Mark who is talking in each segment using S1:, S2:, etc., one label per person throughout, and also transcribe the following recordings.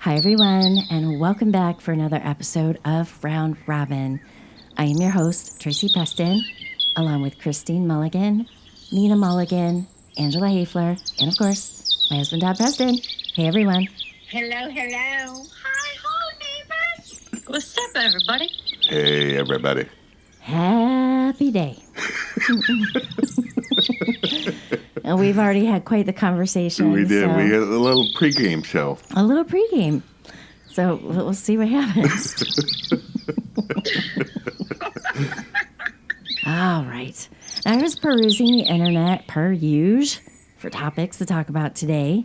S1: Hi, everyone, and welcome back for another episode of Round Robin. I am your host, Tracy Preston, along with Christine Mulligan, Nina Mulligan, Angela Hafler, and of course, my husband, Todd Preston. Hey, everyone.
S2: Hello, hello. Hi, neighbors.
S3: What's up, everybody?
S4: Hey, everybody.
S1: Happy day. And we've already had quite the conversation.
S4: We did.
S1: So
S4: We had a little pregame show.
S1: a little pregame. So we'll see what happens. All right. I was perusing the internet per usual for topics to talk about today.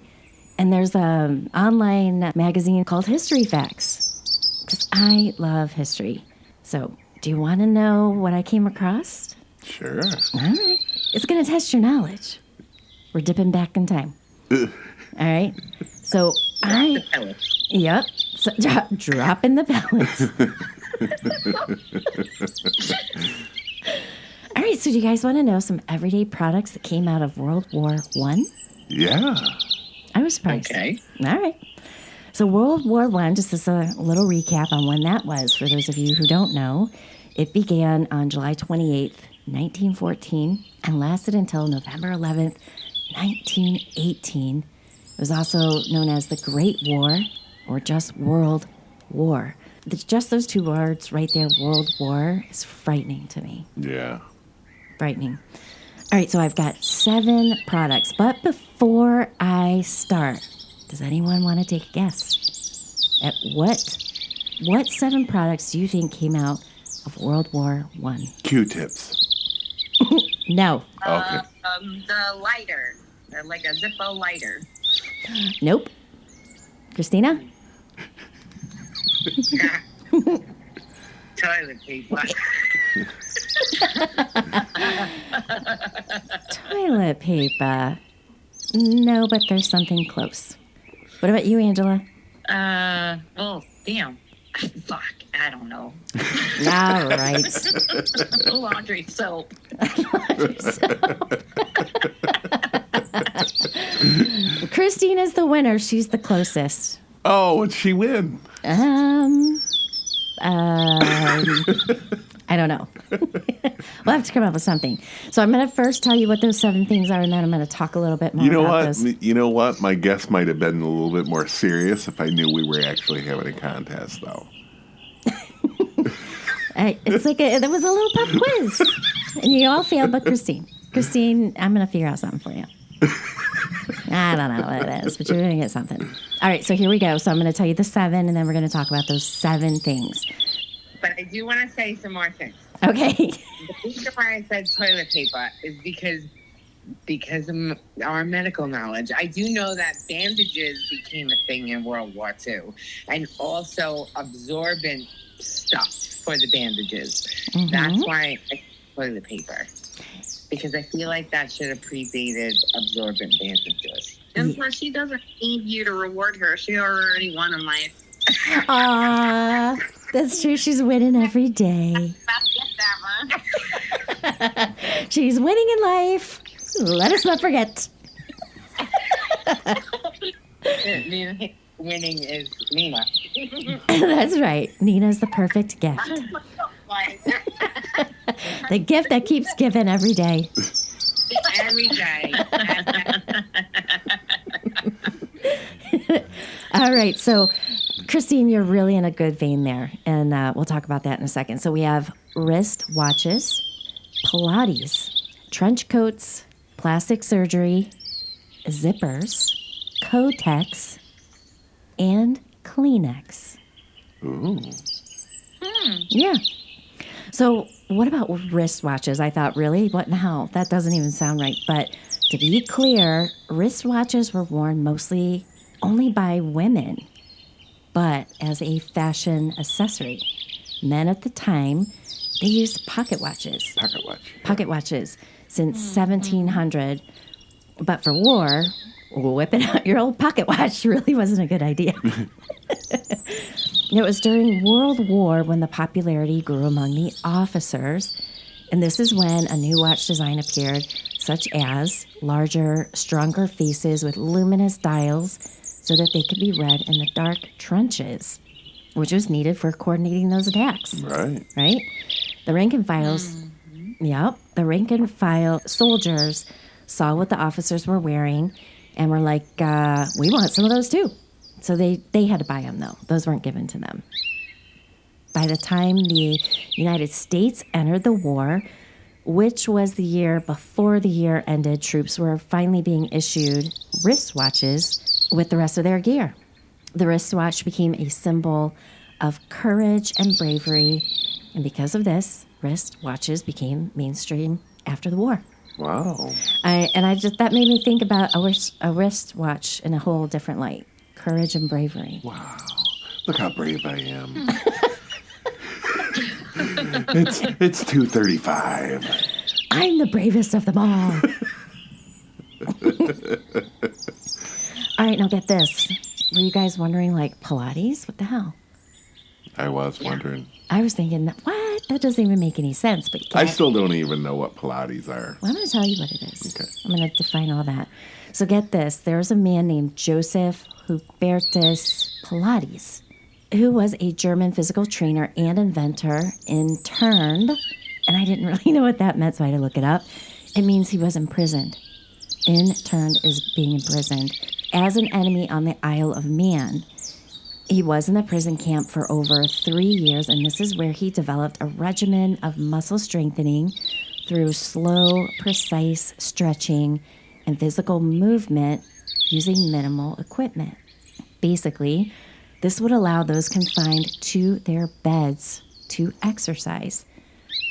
S1: And there's an online magazine called History Facts. Because I love history. So do you want to know what I came across?
S4: Sure.
S1: All right. It's going to test your knowledge. We're dipping back in time. All right. So Yep. So, dropping the pellets. All right. So do you guys want to know some everyday products that came out of World War I?
S4: Yeah.
S1: I was surprised.
S3: Okay.
S1: All right. So World War I, just as a little recap on when that was, for those of you who don't know, it began on July 28th, 1914, and lasted until November 11th, 1918. It was also known as the Great War, or just World War. Just those two words right there, World War, is frightening to me.
S4: Yeah.
S1: Frightening. All right, so I've got 7 products. But before I start, does anyone want to take a guess at what 7 products do you think came out of World War I?
S4: Q-tips.
S1: No.
S4: Okay.
S2: The lighter, like a Zippo lighter.
S1: Nope. Christina?
S2: Toilet paper.
S1: Toilet paper. No, but there's something close. What about you, Angela?
S3: Oh, damn. Fuck, I don't know.
S1: All right.
S3: Laundry soap.
S1: Christina's the winner. She's the closest.
S4: Oh, what'd she win?
S1: I don't know. We'll have to come up with something. So I'm going to first tell you what those 7 things are, and then I'm going to talk a little bit more about those.
S4: You know what? My guess might have been a little bit more serious if I knew we were actually having a contest, though.
S1: It's like it was a little pop quiz, and you all failed but Christine. Christine, I'm going to figure out something for you. I don't know what it is, but you're going to get something. All right, so here we go. So I'm going to tell you the 7, and then we're going to talk about those 7 things.
S2: But I do want to say some more things.
S1: Okay.
S2: The reason why I said toilet paper is because of our medical knowledge. I do know that bandages became a thing in World War II, and also absorbent stuff for the bandages.
S1: Mm-hmm.
S2: That's why I said toilet paper, because I feel like that should have predated absorbent bandages.
S3: And plus, she doesn't need you to reward her. She already won in life.
S1: Aw, that's true. She's winning every day. She's winning in life. Let us not forget.
S2: Winning is Nina.
S1: That's right. Nina's the perfect gift. The gift that keeps giving every day.
S2: Every day.
S1: All right. So, Christine, you're really in a good vein there. And we'll talk about that in a second. So we have wrist watches, Pilates, trench coats, plastic surgery, zippers, Kotex, and Kleenex.
S4: Ooh.
S1: Yeah. So what about wristwatches? I thought, really? What in the hell? That doesn't even sound right. But to be clear, wristwatches were worn mostly only by women, but as a fashion accessory. Men at the time, they used pocket watches.
S4: Pocket watch.
S1: Pocket watches since 1700. But for war, whipping out your old pocket watch really wasn't a good idea. It was during World War when the popularity grew among the officers. And this is when a new watch design appeared, such as larger, stronger faces with luminous dials, so that they could be read in the dark trenches, which was needed for coordinating those attacks.
S4: Right.
S1: Right? The rank and files, the rank and file soldiers saw what the officers were wearing and were like, we want some of those too. So they had to buy them, though. Those weren't given to them. By the time the United States entered the war, which was the year before the year ended, troops were finally being issued wristwatches with the rest of their gear. The wristwatch became a symbol of courage and bravery, and because of this, wristwatches became mainstream after the war.
S4: Wow.
S1: That made me think about a wristwatch in a whole different light. Courage and bravery.
S4: Wow. Look how brave I am. it's 2:35.
S1: I'm the bravest of them all. All right, now get this. Were you guys wondering, like, Pilates? What the hell?
S4: I was wondering.
S1: I was thinking, what? That doesn't even make any sense. But
S4: I still don't even know what Pilates are.
S1: Well, I'm going to tell you what it is.
S4: Okay.
S1: I'm going to define all that. So get this. There was a man named Joseph Hubertus Pilates, who was a German physical trainer and inventor, interned, and I didn't really know what that meant, so I had to look it up. It means he was imprisoned. Interned is being imprisoned as an enemy on the Isle of Man. He was in the prison camp for over 3 years, and this is where he developed a regimen of muscle strengthening through slow, precise stretching and physical movement using minimal equipment. Basically, this would allow those confined to their beds to exercise.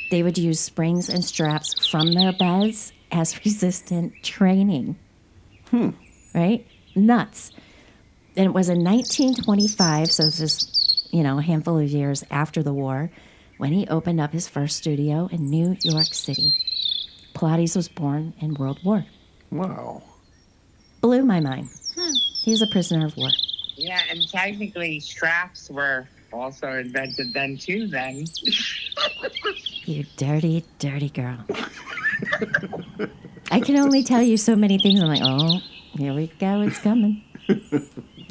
S1: They would use springs and straps from their beds as resistant training. Right? Nuts. And it was in 1925, so this is, a handful of years after the war, when he opened up his first studio in New York City. Pilates was born in World War.
S4: Wow.
S1: Blew my mind. He was a prisoner of war.
S2: Yeah, and technically straps were also invented then too then.
S1: You dirty, dirty girl. I can only tell you so many things. I'm like, oh, here we go, it's coming.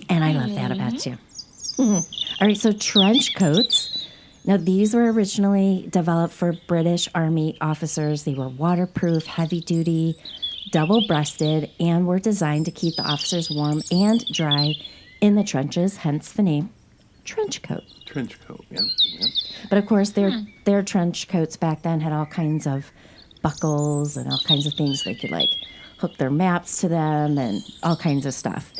S1: And I love that about you. All right, so trench coats. Now, these were originally developed for British Army officers. They were waterproof, heavy-duty, double-breasted, and were designed to keep the officers warm and dry in the trenches, hence the name trench coat.
S4: Trench coat, yeah.
S1: But of course, their trench coats back then had all kinds of buckles and all kinds of things. They could like hook their maps to them and all kinds of stuff.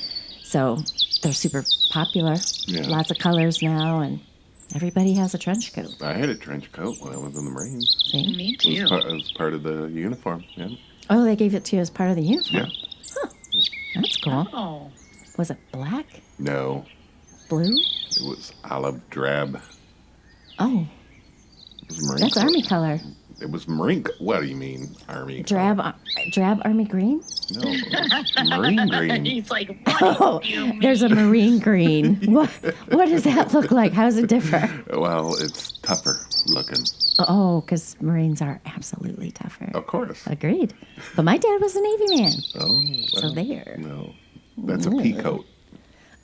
S1: So they're super popular.
S4: Yeah.
S1: Lots of colors now, and everybody has a trench coat.
S4: I had a trench coat when I was in the Marines.
S1: See?
S3: Me
S4: It
S3: too.
S4: was part of the uniform, yeah.
S1: Oh, they gave it to you as part of the uniform.
S4: Yeah.
S1: Huh. That's cool.
S3: Oh.
S1: Was it black?
S4: No,
S1: Blue?
S4: it was olive drab.
S1: Oh,
S4: It was Marine
S1: that's
S4: color.
S1: Army color.
S4: It was Marine. What do you mean, Army?
S1: Drab Army green?
S4: No, it was Marine green.
S3: He's like, what
S1: Oh,
S3: do you mean?
S1: there's a marine green. What does that look like? How does it differ?
S4: Well, it's tougher looking.
S1: Oh, because Marines are absolutely tougher.
S4: Of course.
S1: Agreed. But my dad was a Navy man.
S4: Oh,
S1: So
S4: well,
S1: there.
S4: no. That's a pea coat.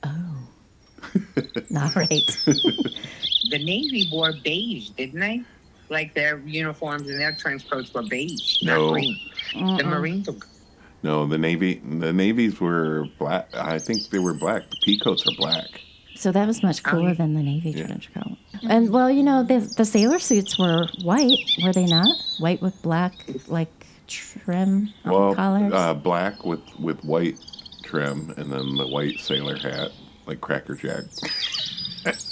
S1: All right.
S2: The Navy wore beige, didn't they? Like their uniforms and their trench coats were beige,
S4: No.
S2: not green. The Marines were
S4: No, the Navies were black. I think they were black. The pea coats are black.
S1: So that was much cooler than the Navy
S4: Yeah.
S1: trench coat. And, well, the sailor suits were white, were they not? White with black, like, trim on the collars?
S4: Black with white trim, and then the white sailor hat, like Cracker Jack.
S1: It's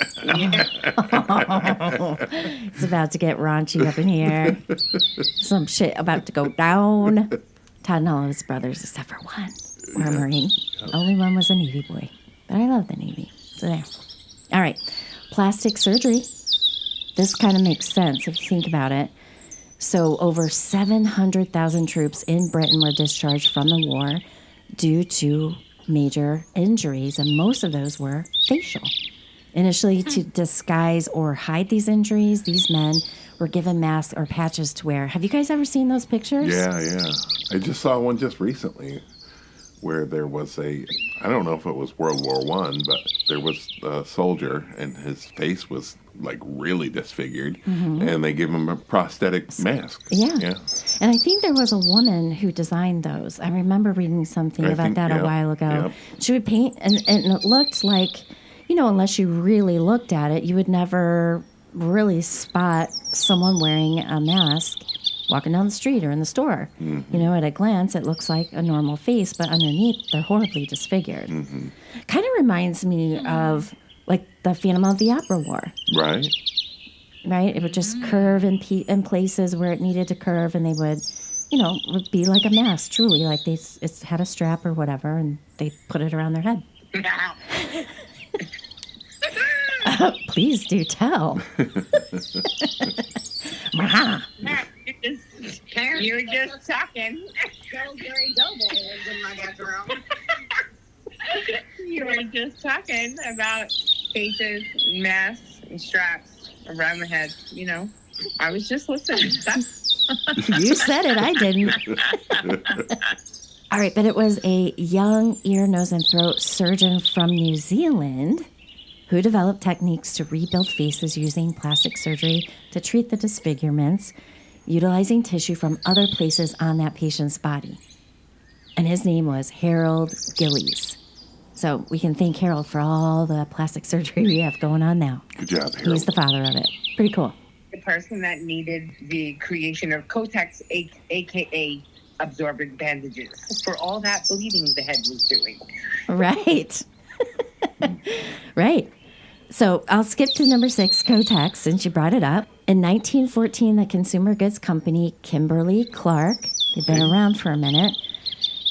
S1: about to get raunchy up in here. Some shit about to go down. Todd and all of his brothers, except for one, were a Marine. Only one was a Navy boy. But I love the Navy. So there. All right. Plastic surgery. This kind of makes sense if you think about it. So over 700,000 troops in Britain were discharged from the war due to major injuries, and most of those were facial. Initially, to disguise or hide these injuries, these men were given masks or patches to wear. Have you guys ever seen those pictures?
S4: Yeah. I just saw one just recently where there was I don't know if it was World War One, but there was a soldier and his face was like really disfigured, and they gave him a prosthetic mask.
S1: Yeah. And I think there was a woman who designed those. I remember reading something about that a while ago.
S4: Yep.
S1: She would paint, and it looked like, unless you really looked at it, you would never really spot someone wearing a mask walking down the street or in the store. At a glance, it looks like a normal face, but underneath, they're horribly disfigured. Kind of reminds me of like the Phantom of the Opera wore.
S4: Right.
S1: Right? It would just curve in places where it needed to curve, and they would, would be like a mask, truly. Like it had a strap or whatever, and they put it around their head. Please do tell.
S2: You were just talking. You were just talking about faces, masks, and straps around the head. I was just listening.
S1: You said it, I didn't. All right, but it was a young ear, nose, and throat surgeon from New Zealand who developed techniques to rebuild faces using plastic surgery to treat the disfigurements, utilizing tissue from other places on that patient's body. And his name was Harold Gillies. So we can thank Harold for all the plastic surgery we have going on now.
S4: Good job, Harold.
S1: He's the father of it. Pretty cool.
S2: The person that needed the creation of Kotex, a.k.a. absorbent bandages, for all that bleeding the head was doing.
S1: Right. Right. So I'll skip to number 6, Kotex, since you brought it up. In 1914, the consumer goods company Kimberly-Clark, they've been around for a minute,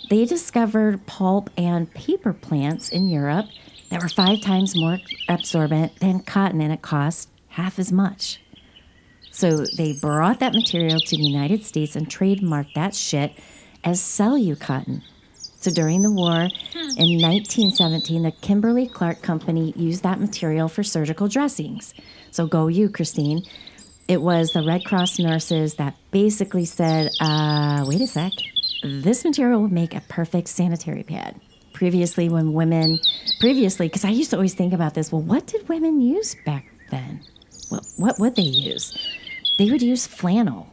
S1: they discovered pulp and paper plants in Europe that were 5 times more absorbent than cotton, and it cost half as much. So they brought that material to the United States and trademarked that shit as Cellucotton. So during the war in 1917, the Kimberly-Clark Company used that material for surgical dressings. So go you, Christine. It was the Red Cross nurses that basically said, wait a sec, this material would make a perfect sanitary pad. Previously, because I used to always think about this, well, what did women use back then? Well, what would they use? They would use flannel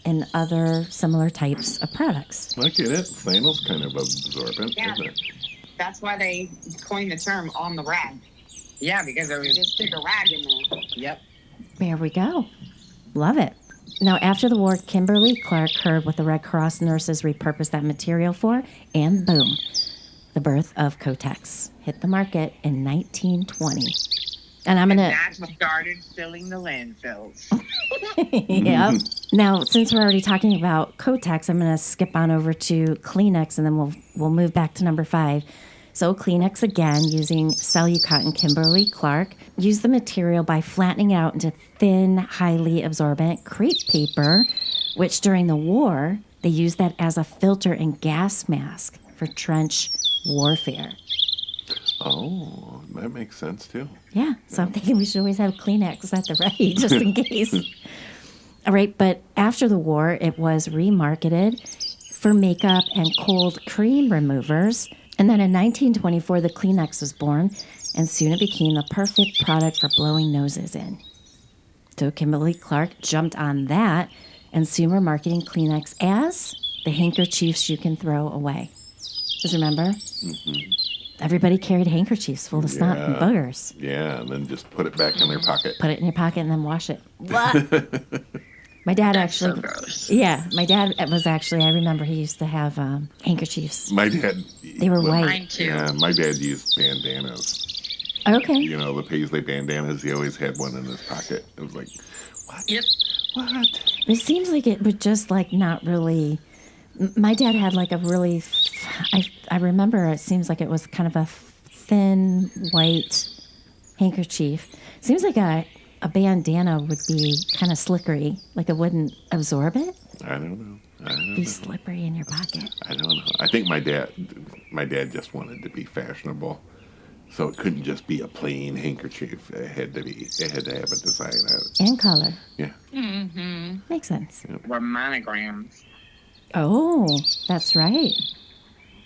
S1: and other similar types of products.
S4: I get it. Flannel's kind of absorbent, isn't it?
S2: That's why they coined the term on the rag. Yeah, because there was just stick a rag in there. Yep.
S1: There we go. Love it. Now, after the war, Kimberly-Clark heard what the Red Cross nurses repurposed that material for, and boom, the birth of Kotex hit the market in 1920. And
S2: that's what started filling the landfills.
S1: Yep. Now, since we're already talking about Kotex, I'm gonna skip on over to Kleenex, and then we'll move back to number 5. So Kleenex, again, using Cellucotton, Kimberly-Clark, used the material by flattening it out into thin, highly absorbent crepe paper, which during the war, they used that as a filter and gas mask for trench warfare.
S4: Oh, that makes sense, too.
S1: Yeah, so I'm thinking we should always have Kleenex at the ready, just in case. All right, but after the war, it was remarketed for makeup and cold cream removers. And then in 1924, the Kleenex was born, and soon it became the perfect product for blowing noses in. So Kimberly-Clark jumped on that, and soon we're marketing Kleenex as the handkerchiefs you can throw away. Just remember? Mm-hmm. Everybody carried handkerchiefs full of snot and boogers.
S4: Yeah, and then just put it back in their pocket.
S1: Put it in your pocket and then wash it. What? My dad actually...
S3: So gross.
S1: Yeah, my dad was actually... I remember he used to have handkerchiefs.
S4: My dad...
S1: They were white.
S3: Mine too.
S4: Yeah, my dad used bandanas.
S1: Okay.
S4: You know, the paisley bandanas. He always had one in his pocket. It was like, what?
S3: Yep.
S4: What?
S1: It seems like it would just like not really... My dad had like a really... I remember it seems like it was kind of a thin white handkerchief. Seems like a bandana would be kind of slickery, like it wouldn't absorb it.
S4: I don't know.
S1: Be slippery in your pocket.
S4: I don't know. I think my dad just wanted to be fashionable, so it couldn't just be a plain handkerchief. It had to have a design on it.
S1: And color.
S4: Yeah.
S1: Makes sense.
S2: Or monograms.
S1: Oh, that's right.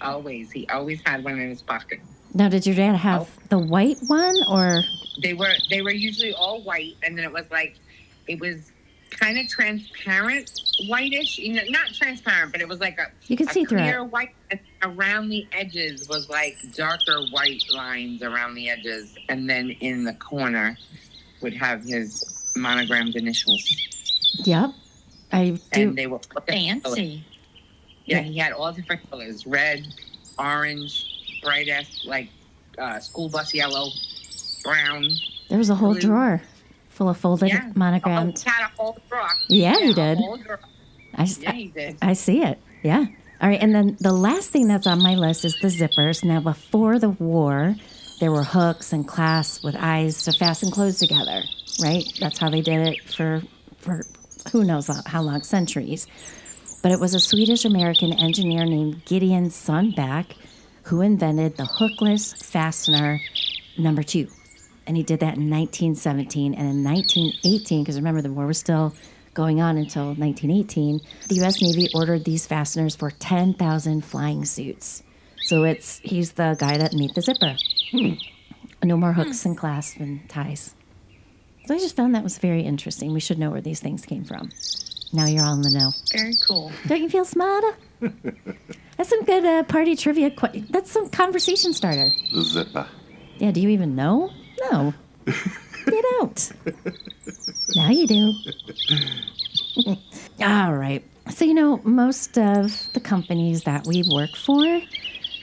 S2: Always. He always had one in his pocket.
S1: Now, did your dad have the white one or?
S2: They were usually all white, and then it was kind of transparent, whitish. Not transparent, but it was like
S1: you could see through
S2: clear
S1: it.
S2: white. And around the edges was like darker white lines around the edges, and then in the corner would have his monogrammed initials.
S1: Yep, I do.
S2: And they were
S3: Fancy.
S2: Yeah, he had all different colors: red, orange, brightest, like school bus yellow, brown.
S1: There was a whole
S2: blue.
S1: drawer full of folded
S2: Yeah.
S1: monogrammed.
S2: He had a whole drawer.
S1: Yeah, he
S2: a
S1: did.
S2: whole drawer. Yeah, he did.
S1: I see it. Yeah. All right. And then the last thing that's on my list is the zippers. Now, before the war, there were hooks and clasps with eyes to fasten clothes together, right? That's how they did it for who knows how long, centuries. But it was a Swedish-American engineer named Gideon Sundback who invented the hookless fastener number 2. And he did that in 1917. And in 1918, because remember, the war was still going on until 1918, the U.S. Navy ordered these fasteners for 10,000 flying suits. So he's the guy that made the zipper. No more hooks and clasps and ties. So I just found that was very interesting. We should know where these things came from. Now you're all in the know.
S3: Very cool.
S1: Don't you feel smarter? That's some good party trivia. That's some conversation starter.
S4: The zipper.
S1: Yeah, do you even know? No. You don't. Now you do. All right. So, most of the companies that we work for,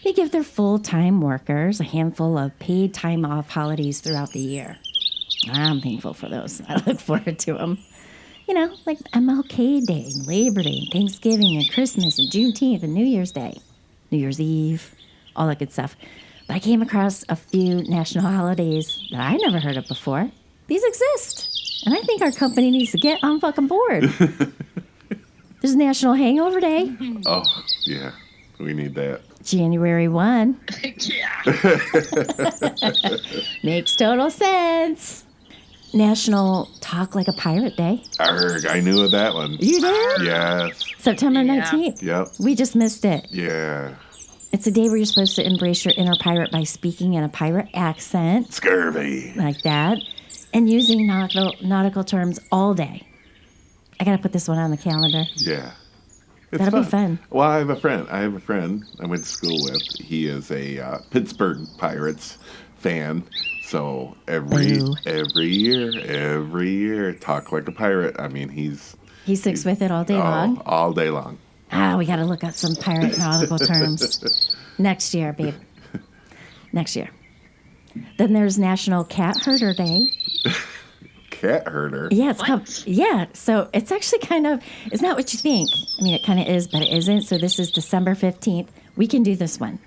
S1: they give their full-time workers a handful of paid time off holidays throughout the year. I'm thankful for those. I look forward to them. Like MLK Day, and Labor Day, and Thanksgiving, and Christmas, and Juneteenth, and New Year's Day, New Year's Eve, all that good stuff. But I came across a few national holidays that I never heard of before. These exist. And I think our company needs to get on fucking board. There's National Hangover Day.
S4: Oh, yeah. We need that.
S1: January 1.
S3: Yeah.
S1: Makes total sense. National Talk Like a Pirate Day.
S4: Arg, I knew of that one.
S1: You did?
S4: Yes.
S1: September
S3: Yeah.
S1: 19th.
S4: Yep.
S1: We just missed it.
S4: Yeah.
S1: It's a day where you're supposed to embrace your inner pirate by speaking in a pirate accent,
S4: Scurvy.
S1: like that, and using nautical terms all day. I got to put this one on the calendar.
S4: Yeah. It's
S1: That'll be fun.
S4: Well, I have a friend I went to school with. He is a Pittsburgh Pirates fan. So every
S1: Boo.
S4: year, talk like a pirate. I mean,
S1: He sticks with it all day
S4: oh,
S1: long.
S4: all day long.
S1: We got to look up some pirate nautical terms next year, babe. Next year. Then there's National Cat Herder Day.
S4: Cat herder.
S1: Yeah, it's
S3: What?
S1: called, yeah. So it's actually it's not what you think. I mean, it kind of is, but it isn't. So this is December 15th. We can do this one.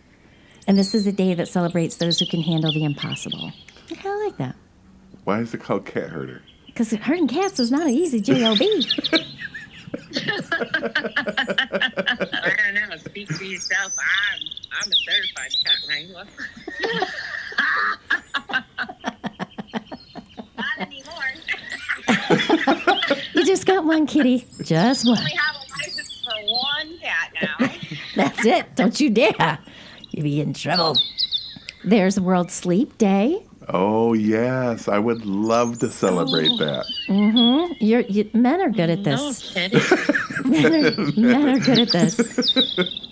S1: And this is a day that celebrates those who can handle the impossible. I kind of like that.
S4: Why is it called cat herder?
S1: Because herding cats is not an easy job.
S2: I don't know. Speak for yourself. I'm a certified cat wrangler. Not anymore.
S1: You just got one, kitty. Just one.
S2: We have a license for one cat now.
S1: That's it. Don't you dare. You'll be in trouble. There's World Sleep Day.
S4: Oh, yes. I would love to celebrate that.
S1: Men are good at
S3: No
S1: this.
S3: kidding.
S1: Men are good at this.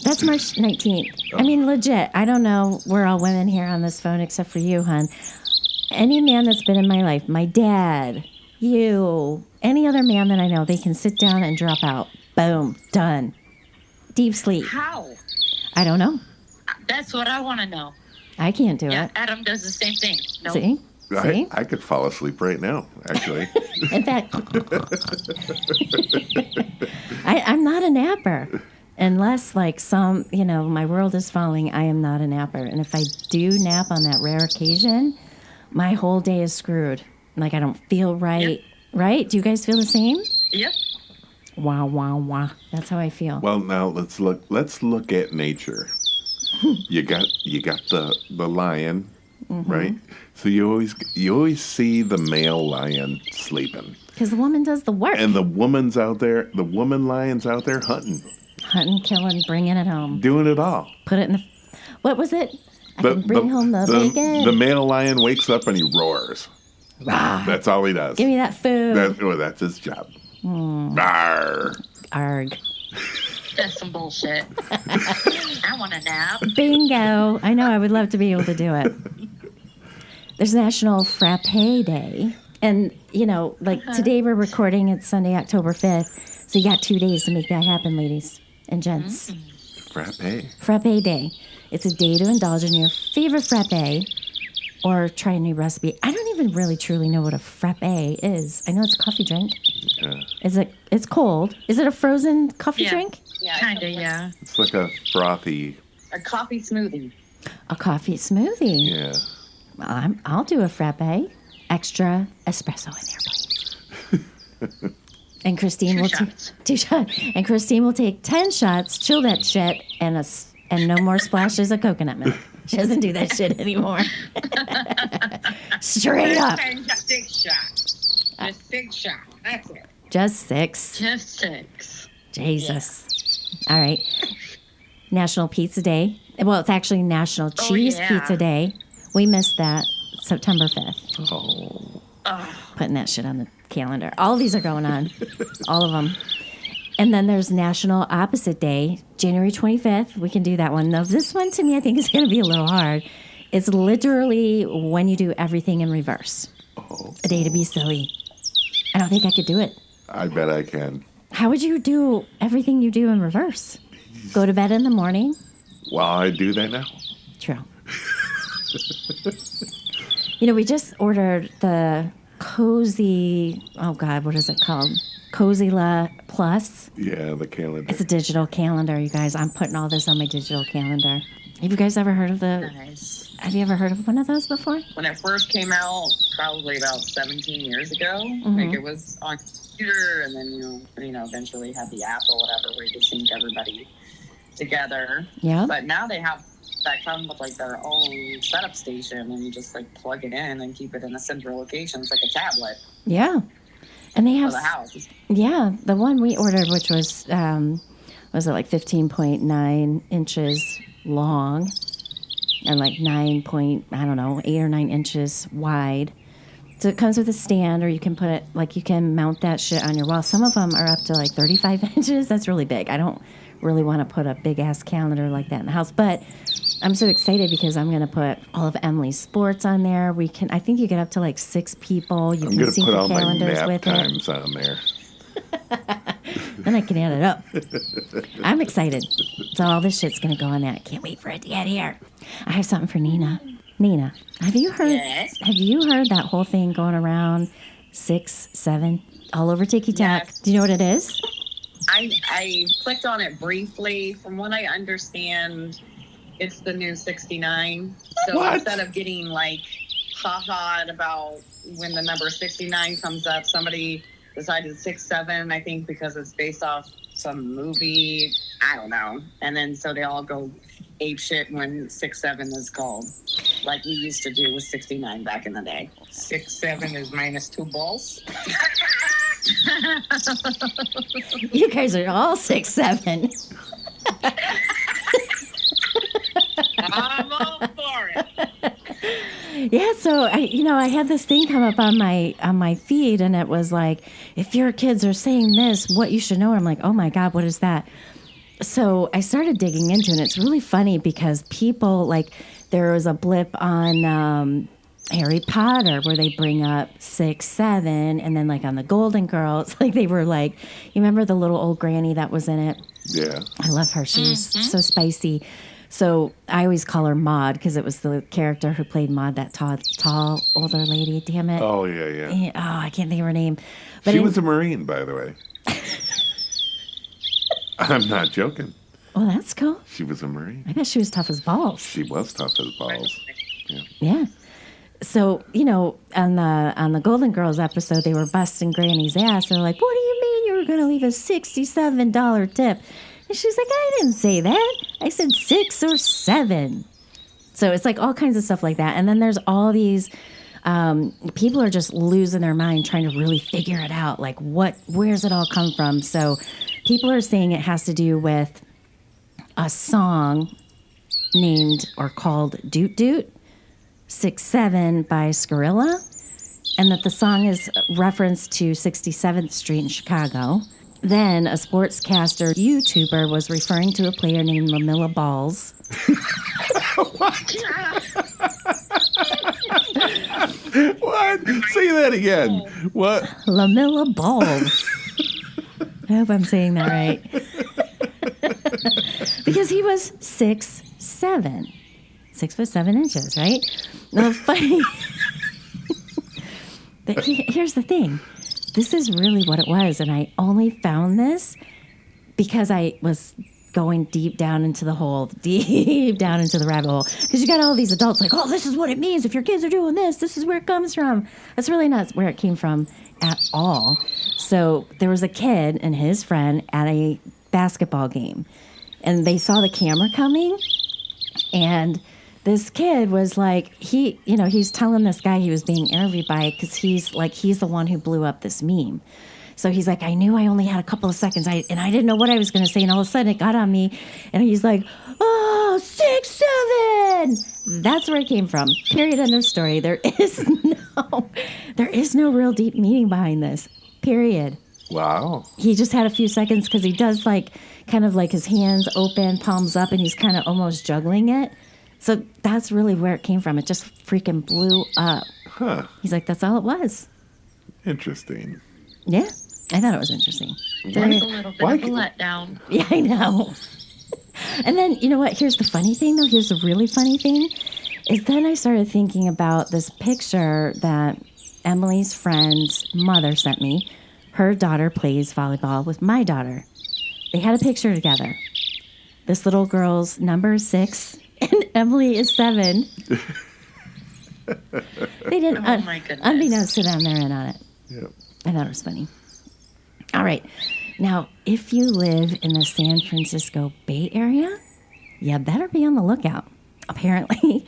S1: That's March 19th. I mean, legit. I don't know. We're all women here on this phone except for you, hon. Any man that's been in my life, my dad, you, any other man that I know, they can sit down and drop out. Boom. Done. Deep sleep.
S3: How?
S1: I don't know.
S3: That's what I want to know.
S1: I can't do
S3: Yeah,
S1: it.
S3: Adam does the same thing. No.
S1: See? See?
S4: I could fall asleep right now, actually.
S1: In fact, I'm not a napper. Unless, like, my world is falling, I am not a napper. And if I do nap on that rare occasion, my whole day is screwed. Like, I don't feel right.
S3: Yep.
S1: Right? Do you guys feel the same?
S3: Yep.
S1: Wow, wow, wow. That's how I feel.
S4: Well, now let's look at nature. You got the lion, right? So you always see the male lion sleeping.
S1: Because the woman does the work.
S4: And the woman lion's out there hunting.
S1: Hunting, killing, bringing it home.
S4: Doing it all.
S1: Put it in the... What was it? I can bring home the bacon.
S4: The male lion wakes up and he roars.
S1: Rah.
S4: That's all he does.
S1: Give me that food.
S4: That's his job. Arr.
S1: Arg.
S3: That's some bullshit. I want a nap.
S1: Bingo. I know. I would love to be able to do it. There's National Frappe Day. And, today we're recording. It's Sunday, October 5th. So you got 2 days to make that happen, ladies and gents. Frappe Day. It's a day to indulge in your favorite frappe or try a new recipe. I don't even really truly know what a frappe is. I know it's a coffee drink. Yeah. It's cold. Is it a frozen coffee drink?
S3: Yeah, kind of, yeah.
S4: It's like a frothy...
S2: A coffee smoothie.
S1: A coffee smoothie.
S4: Yeah.
S1: Well, I'll do a frappe. Extra espresso in there, please. And Christine will take 2 shots. And Christine will take 10 shots, chill that shit, and no more splashes of coconut milk. She doesn't do that shit anymore. Straight up.
S2: 6 shots. Just 6 shots. That's it.
S1: Just 6.
S3: Just 6.
S1: Jesus. Yeah. All right. National Pizza Day. Well, it's actually National Cheese Pizza Day. We missed that. September 5th. Putting that shit on the calendar. All of these are going on. All of them. And then there's National Opposite Day, January 25th. We can do that one. Now, this one to me, I think is going to be a little hard. It's literally when you do everything in reverse. A day to be silly. I don't think I could do it.
S4: I bet I can.
S1: How would you do everything you do in reverse? Go to bed in the morning?
S4: Well, I do that now.
S1: True. We just ordered the Cozy, what is it called? Cozy La Plus.
S4: Yeah, the calendar.
S1: It's a digital calendar, you guys. I'm putting all this on my digital calendar. Have you guys ever heard of
S3: Nice.
S1: Have you ever heard of one of those before?
S2: When it first came out, probably about 17 years ago, like it was on computer, and then eventually had the app or whatever where you could sync everybody together.
S1: Yeah.
S2: But now they have that come with like their own setup station, and you just like plug it in and keep it in a central location. It's like a tablet.
S1: Yeah. And they have
S2: for the house.
S1: Yeah, the one we ordered, which was it like 15.9 inches long and like 8 or 9 inches wide. So it comes with a stand, or you can put it, you can mount that shit on your wall. Some of them are up to like 35 inches. That's really big. I don't really want to put a big ass calendar like that in the house, but I'm so excited because I'm going to put all of Emily's sports on there. I think you get up to like 6 people. You can sync your calendars with it. I'm going to put all my nap times on there. Then I can add it up. I'm excited. So all this shit's going to go on that. I can't wait for it to get here. I have something for Nina. Nina, have you heard that whole thing going around 6, 7, all over TikTok?
S2: Yes.
S1: Do you know what it is?
S2: I clicked on it briefly. From what I understand, it's the new 69. So instead of getting like ha-ha'd about when the number 69 comes up, somebody decided 6'7", I think, because it's based off some movie. I don't know. And then so they all go ape shit when 6'7" is called, like we used to do with 69 back in the day. 6'7" is minus 2 balls.
S1: You guys are all 6'7".
S2: I'm all for it.
S1: Yeah, so I had this thing come up on my feed, and it was like, if your kids are saying this, what you should know. And I'm like, oh my God, what is that? So I started digging into it, and it's really funny because people, there was a blip on Harry Potter where they bring up 6, 7, and then on the Golden Girls, they were you remember the little old granny that was in it?
S4: Yeah.
S1: I love her. She was so spicy. So I always call her Maud because it was the character who played Maud, that tall older lady. Damn it.
S4: Oh, yeah.
S1: Oh, I can't think of her name. But
S4: she was a Marine, by the way. I'm not joking.
S1: Oh, that's cool.
S4: She was a Marine.
S1: I bet she was tough as balls.
S4: She was tough as balls.
S1: Yeah. So, on the Golden Girls episode, they were busting Granny's ass. They're like, what do you mean you were going to leave a $67 tip? And she's like, I didn't say that. I said 6 or 7. So it's all kinds of stuff like that. And then there's all these people are just losing their mind trying to really figure it out. Where's it all come from? So people are saying it has to do with a song named or called Doot Doot 67 by Scarilla, and that the song is reference to 67th Street in Chicago. Then a sportscaster YouTuber was referring to a player named Lamilla Balls.
S4: What? Say that again. What?
S1: Lamilla Balls. I hope I'm saying that right. Because he was 6'7", 6'7", right? Now, funny. Here's the thing. This is really what it was, and I only found this because I was going deep down into the rabbit hole. Because you got all these adults like, oh, this is what it means. If your kids are doing this is where it comes from. That's really not where it came from at all. So there was a kid and his friend at a basketball game, and they saw the camera coming, and this kid was like, he's telling this guy he was being interviewed by, because he's the one who blew up this meme. So he's like, I knew I only had a couple of seconds, and I didn't know what I was going to say, and all of a sudden it got on me, and he's like, oh, 6'7". That's where it came from. Period. End of story. There is no real deep meaning behind this. Period.
S4: Wow.
S1: He just had a few seconds because he does kind of his hands open, palms up, and he's kind of almost juggling it. So that's really where it came from. It just freaking blew up.
S4: Huh.
S1: He's like, that's all it was.
S4: Interesting.
S1: Yeah, I thought it was interesting.
S3: That's a little bit of a letdown.
S1: Yeah, I know. And then, you know what? Here's the funny thing, though. Here's the really funny thing. Is then I started thinking about this picture that Emily's friend's mother sent me. Her daughter plays volleyball with my daughter. They had a picture together. This little girl's number 6. And Emily is 7. They didn't,
S3: Oh, my goodness.
S1: unbeknownst to them, they're in on it.
S4: Yep.
S1: I thought it was funny. All right. Now, if you live in the San Francisco Bay Area, you better be on the lookout. Apparently,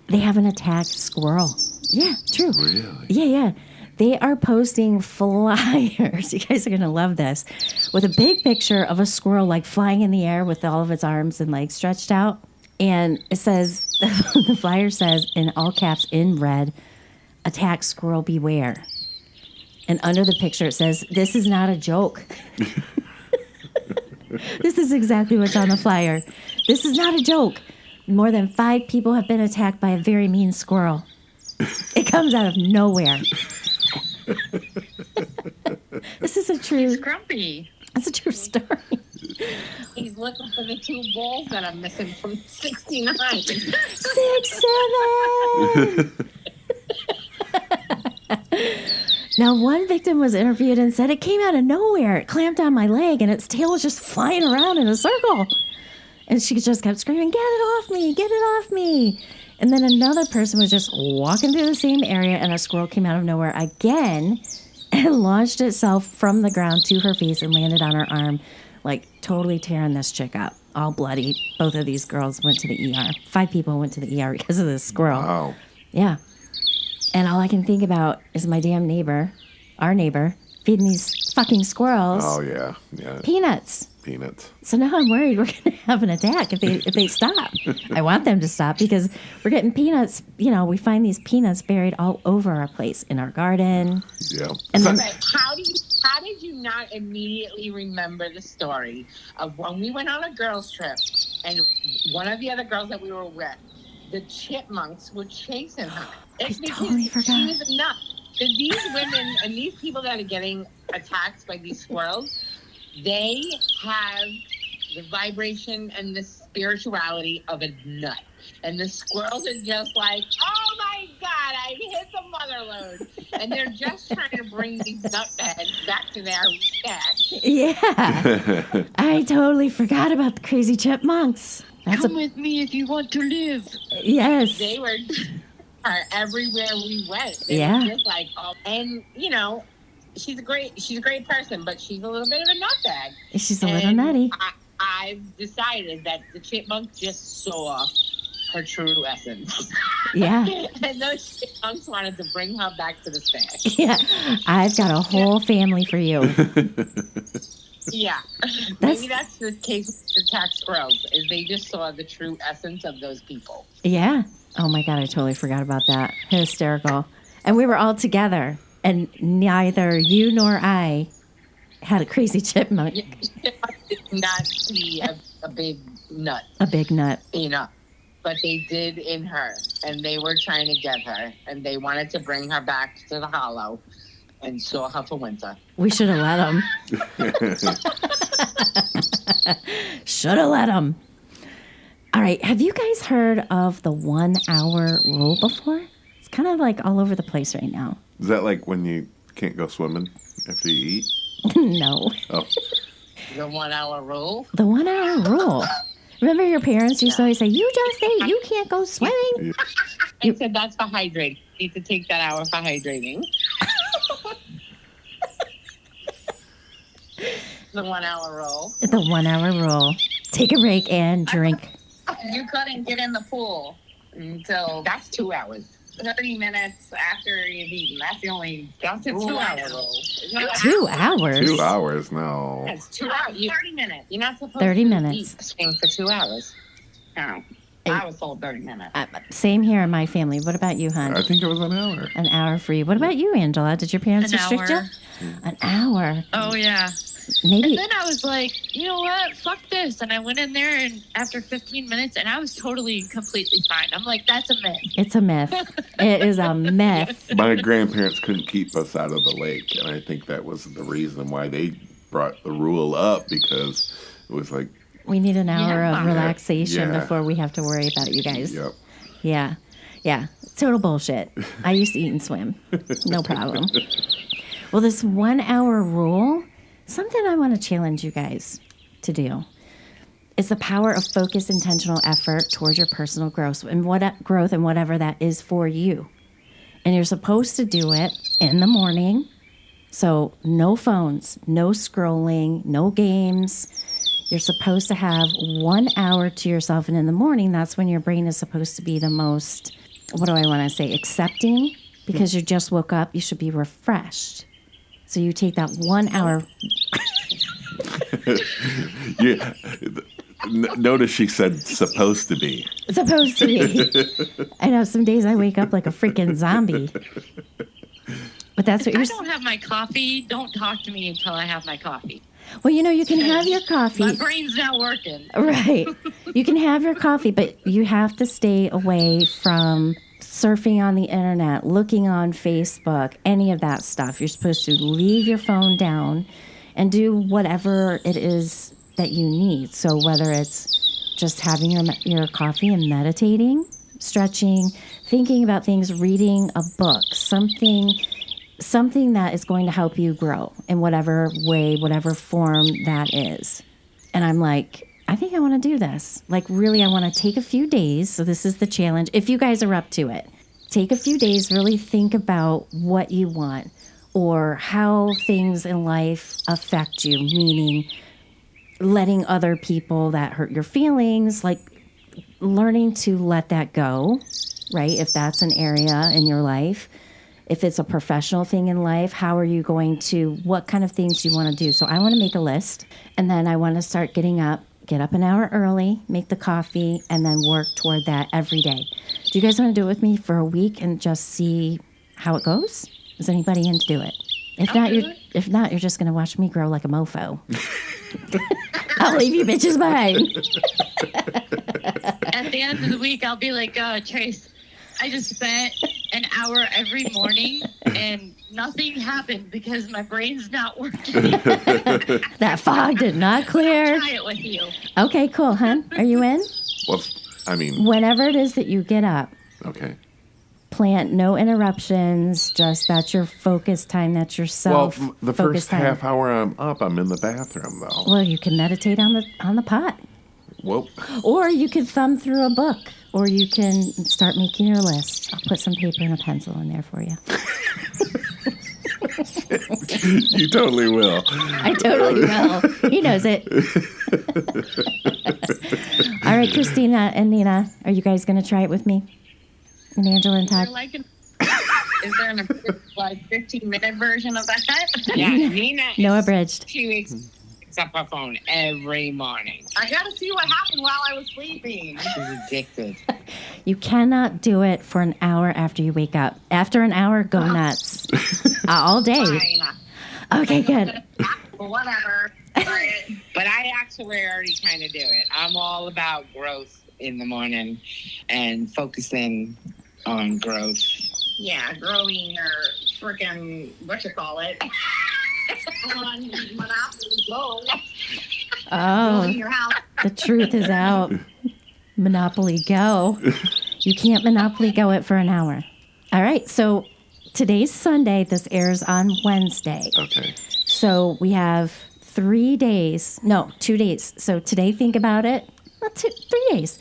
S1: they have an attacked squirrel. Yeah, true.
S4: Really?
S1: Yeah. They are posting flyers. You guys are going to love this. With a big picture of a squirrel flying in the air with all of its arms and legs stretched out. And it says, the flyer says in all caps in red, attack squirrel beware. And under the picture it says, this is not a joke. This is exactly what's on the flyer. This is not a joke. More than 5 people have been attacked by a very mean squirrel. It comes out of nowhere. This is a true.
S3: He's grumpy.
S1: That's a true story.
S2: He's looking for the 2 balls that I'm missing from 69.
S1: 6'7". Now, one victim was interviewed and said it came out of nowhere. It clamped on my leg, and its tail was just flying around in a circle. And she just kept screaming, "Get it off me! Get it off me!" And then another person was just walking through the same area, and a squirrel came out of nowhere again and launched itself from the ground to her face and landed on her arm, totally tearing this chick up, all bloody. Both of these girls went to the ER. 5 people went to the ER because of this squirrel.
S4: Wow.
S1: Yeah. And all I can think about is my damn neighbor, our neighbor, feeding these fucking squirrels
S4: Oh, yeah.
S1: peanuts.
S4: Peanuts.
S1: So now I'm worried we're going to have an attack if they stop. I want them to stop because we're getting peanuts. We find these peanuts buried all over our place, in our garden.
S4: Yeah.
S1: And then,
S2: But how did you not immediately remember the story of when we went on a girls' trip and one of the other girls that we were with, the chipmunks were chasing her? It's
S1: I totally
S2: because
S1: forgot.
S2: she was enough. These women and these people that are getting attacked by these squirrels, they have the vibration and the spirituality of a nut. And the squirrels are just like, oh my God, I hit the mother load. And they're just trying to bring these nutbags back to their stash.
S1: yeah, I totally forgot about the crazy chipmunks.
S3: Come with me if you want to live.
S1: Yes.
S2: They were everywhere we went. They
S1: Yeah.
S2: were just like, oh, and she's a great person, but she's a little bit of a nutbag.
S1: She's a little
S2: And
S1: nutty.
S2: I've decided that the chipmunk just saw her true essence.
S1: Yeah.
S2: And those chipmunks wanted to bring her back to the stash.
S1: Yeah. I've got a whole family for you.
S2: Yeah. Maybe that's the case with the tax growth, is they just saw the true essence of those people.
S1: Yeah. Oh my God, I totally forgot about that. Hysterical. And we were all together, and neither you nor I had a crazy chipmunk.
S2: You did not see a big nut,
S1: A big nut.
S2: but they did in her, and they were trying to get her, and they wanted to bring her back to the hollow and store her for winter.
S1: We should have let them. Should have let them. All right. Have you guys heard of the 1 hour rule before? It's kind of like all over the place right now.
S4: Is that like when you can't go swimming after you eat?
S1: No.
S4: Oh.
S2: The 1 hour rule?
S1: The 1 hour rule. Remember your parents used to always say, you just ate, you can't go swimming?
S2: I said that's for hydrating. You need to take that hour for hydrating. The 1 hour rule.
S1: The 1 hour rule. Take a break and drink.
S3: You couldn't get in the pool until
S2: That's 2 hours.
S3: 30 minutes after you've eaten. That's a
S2: 2 hour
S3: hour
S2: rule.
S1: 2 hours?
S4: 2 hours? No.
S2: That's 2 hours.
S3: 30 minutes.
S2: You're not supposed
S1: 30
S2: to
S1: minutes.
S2: eat something for 2 hours.
S3: No. I was told 30 minutes.
S1: Same here in my family. What about you, hon?
S4: I think it was an hour.
S1: An hour for you. What about you, Angela? Did your parents
S5: An
S1: restrict
S5: hour.
S1: you? An hour.
S5: Oh, yeah.
S1: Maybe.
S5: And then I was like, you know what? Fuck this. And I went in there, and after 15 minutes, and I was totally and completely fine. I'm like, that's a myth.
S1: It's a myth. It is a myth.
S4: My grandparents couldn't keep us out of the lake, and I think that was the reason why they brought the rule up, because it was like,
S1: We need an hour of
S5: Yeah.
S1: relaxation
S4: Yeah.
S1: before we have to worry about you guys.
S4: yep.
S1: Yeah. Yeah. Total bullshit. I used to eat and swim. No problem. Well, this 1 hour rule, something I want to challenge you guys to do is the power of focused, intentional effort towards your personal growth and whatever that is for you. And you're supposed to do it in the morning. So no phones, no scrolling, no games. You're supposed to have 1 hour to yourself. And in the morning, that's when your brain is supposed to be the most, what do I want to say, accepting. Because you just woke up, you should be refreshed. So you take that 1 hour.
S4: Yeah. Notice she said supposed to be.
S1: Supposed to be. I know some days I wake up like a freaking zombie. But that's what
S5: If I
S1: you're
S5: don't have my coffee, don't talk to me until I have my coffee.
S1: Well, you can have your coffee.
S5: My brain's not working.
S1: Right. You can have your coffee, but you have to stay away from surfing on the internet, looking on Facebook, any of that stuff. You're supposed to leave your phone down and do whatever it is that you need. So whether it's just having your coffee and meditating, stretching, thinking about things, reading a book, something that is going to help you grow in whatever way, whatever form that is. And I'm like, I think I want to do this. Like, really, I want to take a few days. So this is the challenge. If you guys are up to it, take a few days, really think about what you want or how things in life affect you, meaning letting other people that hurt your feelings, like learning to let that go, right? If that's an area in your life. If it's a professional thing in life, how are you going to, what kind of things you want to do? So I want to make a list, and then I want to start get up an hour early, make the coffee, and then work toward that every day. Do you guys want to do it with me for a week and just see how it goes? Is anybody in to do it? If not, you're just going to watch me grow like a mofo. I'll leave you bitches behind.
S5: At the end of the week, I'll be like, Trace, I just spent an hour every morning and nothing happened because my brain's not working.
S1: That fog did not clear.
S5: Try it with you.
S1: Okay, cool, hon. Are you in?
S4: Well, I mean,
S1: Whenever it is that you get up,
S4: okay.
S1: plant no interruptions, just that's your focus time, that's your
S4: Well,
S1: self
S4: the
S1: focus
S4: first
S1: time.
S4: half hour I'm up, I'm in the bathroom, though.
S1: Well, you can meditate on the pot.
S4: Well,
S1: Or you could thumb through a book. Or you can start making your list. I'll put some paper and a pencil in there for you.
S4: you totally will.
S1: I totally will. He knows it. All right, Christina and Nina, are you guys going to try it with me? And Angela and Todd?
S3: Is there an 15-minute version of that?
S2: Yeah, Nina.
S1: No abridged.
S2: She picks up her phone every morning.
S3: I gotta see what happened while I was sleeping.
S2: She's addicted.
S1: You cannot do it for an hour after you wake up. After an hour, go nuts. All day.
S3: Fine.
S1: Okay, good.
S3: Whatever. Alright.
S2: But I actually already kind of do it. I'm all about growth in the morning and focusing on growth.
S3: Yeah, growing or freaking whatchamacallit on Monopoly Go.
S1: Oh,
S3: Building your house.
S1: the truth is out. Monopoly Go. You can't Monopoly Go it for an hour. All right, so today's Sunday. This airs on Wednesday.
S4: Okay.
S1: So we have 3 days. No, 2 days. So today, think about it. Well, 3 days.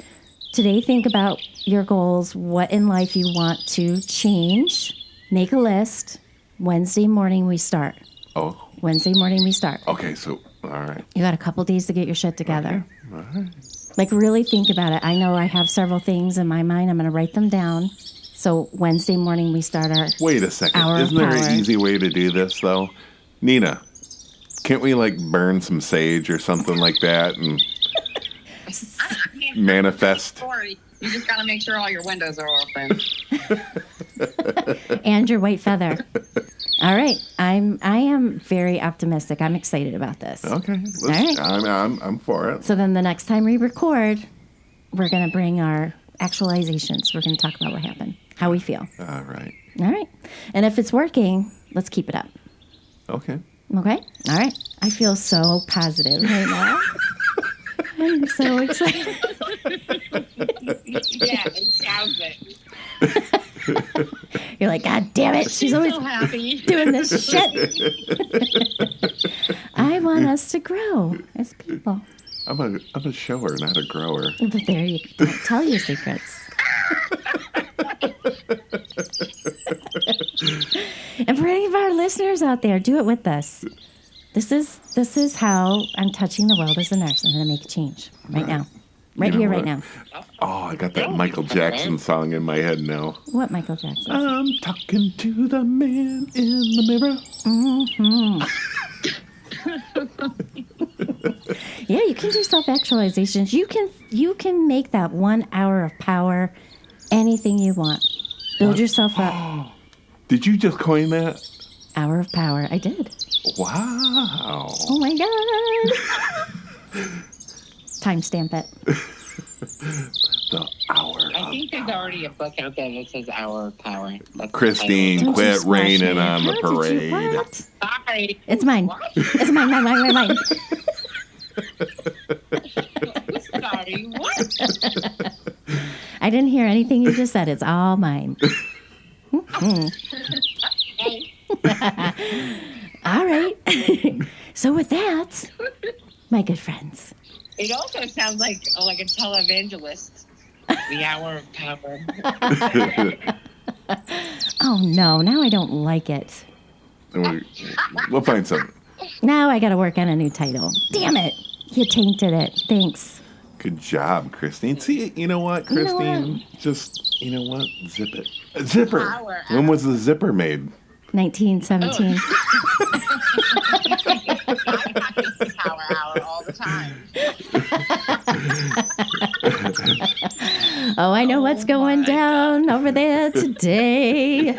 S1: Today, think about your goals, what in life you want to change. Make a list. Wednesday morning, we start.
S4: Oh,
S1: Wednesday morning, we start.
S4: okay. So, all right.
S1: You got a couple days to get your shit together.
S4: All right.
S1: Like, really think about it. I know I have several things in my mind. I'm going to write them down. So Wednesday morning, we start our...
S4: Wait a second.
S1: Hour of
S4: Isn't there
S1: power.
S4: an easy way to do this, though? Nina, can't we, like, burn some sage or something like that and manifest?
S3: Sorry. You just gotta make sure all your windows are open.
S1: And your white feather. All right. I am very optimistic. I'm excited about this.
S4: Okay.
S1: All right.
S4: I'm for it.
S1: So then the next time we record, we're going to bring our actualizations. We're going to talk about what happened, how we feel.
S4: All right.
S1: All right. And if it's working, let's keep it up.
S4: Okay.
S1: Okay? All right. I feel so positive right now. I'm so excited.
S2: Yeah, it sounds it.
S1: You're like, God damn it. She's always
S5: so happy.
S1: doing this shit. I want us to grow as people.
S4: I'm a shower, not a grower.
S1: But there you don't tell your secrets. And for any of our listeners out there, do it with us. This is how I'm touching the world as a nurse. I'm going to make a change right now. Right
S4: You know
S1: here, right
S4: what?
S1: now.
S4: Oh, I got that Michael Jackson song in my head now.
S1: What, Michael Jackson?
S4: I'm talking to the man in the mirror.
S1: Yeah, you can do self-actualizations. You can make that 1 hour of power anything you want. Build yourself up.
S4: Did you just coin that?
S1: Hour of power. I did.
S4: Wow.
S1: Oh my God. Timestamp it.
S4: The hour.
S2: I think there's already a book out there that says Hour of Power. That's the
S4: Christine,
S1: Don't you
S4: quit
S1: smash
S4: raining
S1: me.
S4: on the
S1: How did you-
S4: parade.
S1: what?
S2: title. Sorry.
S1: It's mine. It's mine.
S2: Sorry. What?
S1: I didn't hear anything you just said. It's all mine. All right. So with that, my good friends,
S2: It also sounds like a televangelist. The Hour of Power.
S1: oh no, now I don't like it.
S4: We'll find something.
S1: Now I got to work on a new title. Damn it. You tainted it. Thanks.
S4: Good job, Christine. See, you know what,
S1: You know
S4: Christine?
S1: what?
S4: Just, you know what? Zip it. Zipper.
S2: Hour.
S4: When was the zipper made?
S1: 1917.
S2: Power all the time.
S1: Oh, I know what's going down over there today.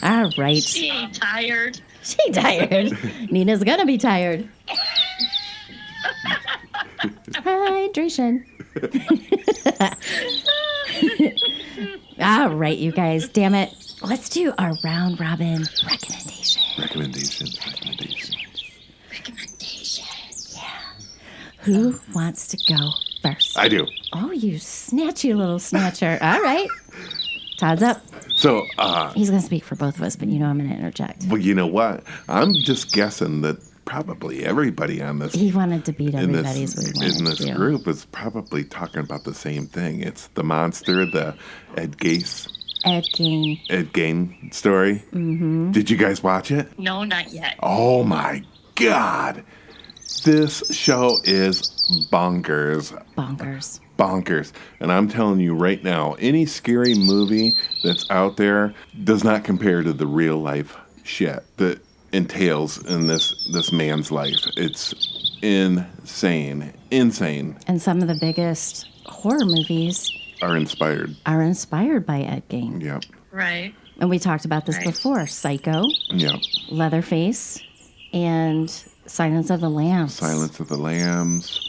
S1: All right.
S5: She ain't tired.
S1: She tired. Nina's gonna be tired. Hydration. All right, you guys. Damn it. Let's do our round robin recommendation.
S4: Recommendation.
S1: Who wants to go first?
S4: I do.
S1: Oh, you snatchy little snatcher. All right. Todd's up.
S4: So,
S1: He's going to speak for both of us, but you know I'm going to interject.
S4: well, you know what? I'm just guessing that probably everybody on this
S1: He wanted to beat
S4: in
S1: everybody's what he wanted
S4: in
S1: to
S4: this
S1: do.
S4: group is probably talking about the same thing. It's the monster, the Ed Gein
S1: Ed Gain.
S4: story. Mm-hmm. Did you guys watch it?
S5: No, not yet.
S4: Oh my God. This show is bonkers.
S1: Bonkers.
S4: bonkers. And I'm telling you right now, any scary movie that's out there does not compare to the real life shit that entails in this man's life. It's insane.
S1: And some of the biggest horror movies
S4: Are inspired.
S1: by Ed Gein.
S4: Yep.
S5: Right.
S1: And we talked about this before. Psycho,
S4: Yep.
S1: Leatherface, and Silence of the Lambs.
S4: Silence of the Lambs.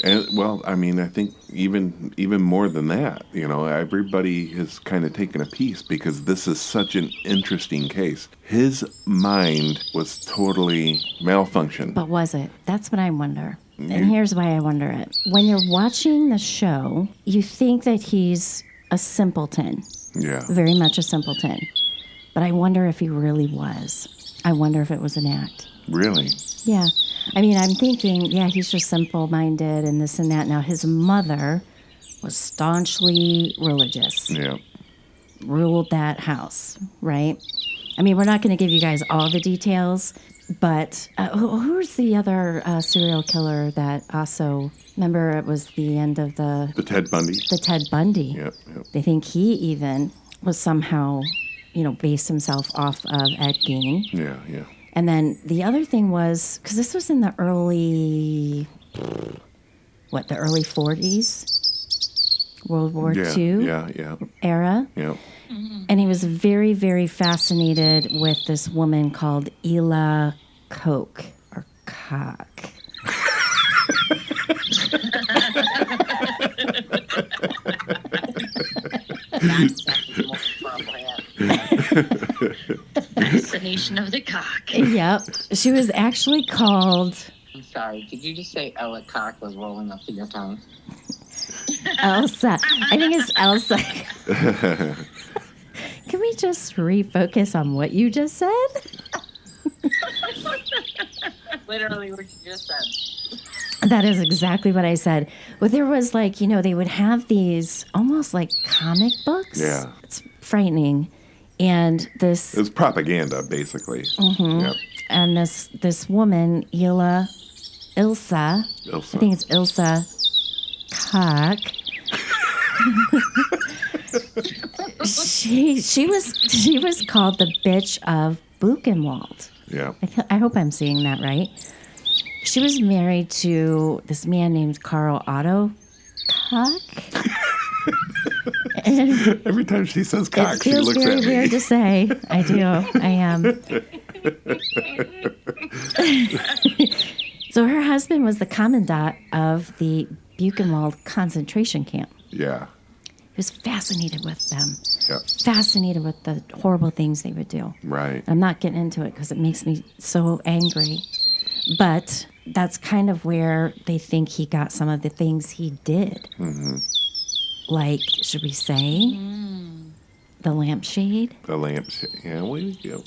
S4: And well, I mean, I think even more than that, everybody has kind of taken a piece because this is such an interesting case. His mind was totally malfunctioned.
S1: But was it? That's what I wonder. And here's why I wonder it. When you're watching the show, you think that he's a simpleton,
S4: Yeah.
S1: very much a simpleton. But I wonder if he really was. I wonder if it was an act.
S4: Really?
S1: Yeah. I mean, I'm thinking, yeah, he's just simple-minded and this and that. Now, his mother was staunchly religious,
S4: Yeah.
S1: ruled that house, right? I mean, we're not going to give you guys all the details, but who's the other serial killer that also, remember it was the end of
S4: The Ted Bundy.
S1: the Ted Bundy.
S4: Yep. Yep.
S1: They think he even was somehow, based himself off of Ed Gein.
S4: Yeah. Yeah.
S1: And then the other thing was, because this was in the early 40s, World War
S4: Yeah.
S1: II
S4: Yeah. Yeah.
S1: era.
S4: Yeah.
S1: And he was very, very fascinated with this woman called Ela Koch, or Cock.
S3: That's something more appropriate.
S5: Fascination of the cock.
S1: Yep. She was actually called
S2: I'm sorry. Did you just say Ella Cock was rolling up to your tongue?
S1: Elsa. I think it's Elsa. Can we just refocus on what you just said?
S2: Literally what you just said.
S1: That is exactly what I said. But there was they would have these almost like comic books.
S4: Yeah.
S1: It's frightening. And this
S4: It's propaganda, basically.
S1: Mm-hmm.
S4: Yep.
S1: and this woman, Ilsa,
S4: Ilsa.
S1: I think it's Ilsa Cock. she was called the bitch of Buchenwald.
S4: Yeah.
S1: I hope I'm saying that right. She was married to this man named Carl Otto Koch. And
S4: Every time she says cock,
S1: it
S4: she
S1: feels
S4: looks
S1: very
S4: at me.
S1: weird to say. I do. I am. So her husband was the commandant of the Buchenwald concentration camp.
S4: Yeah.
S1: He was fascinated with them.
S4: Yep.
S1: Fascinated with the horrible things they would do.
S4: Right.
S1: I'm not getting into it because it makes me so angry. But that's kind of where they think he got some of the things he did.
S4: Mm-hmm.
S1: Like, should we say, the lampshade?
S4: The lamp. Yeah. We can give a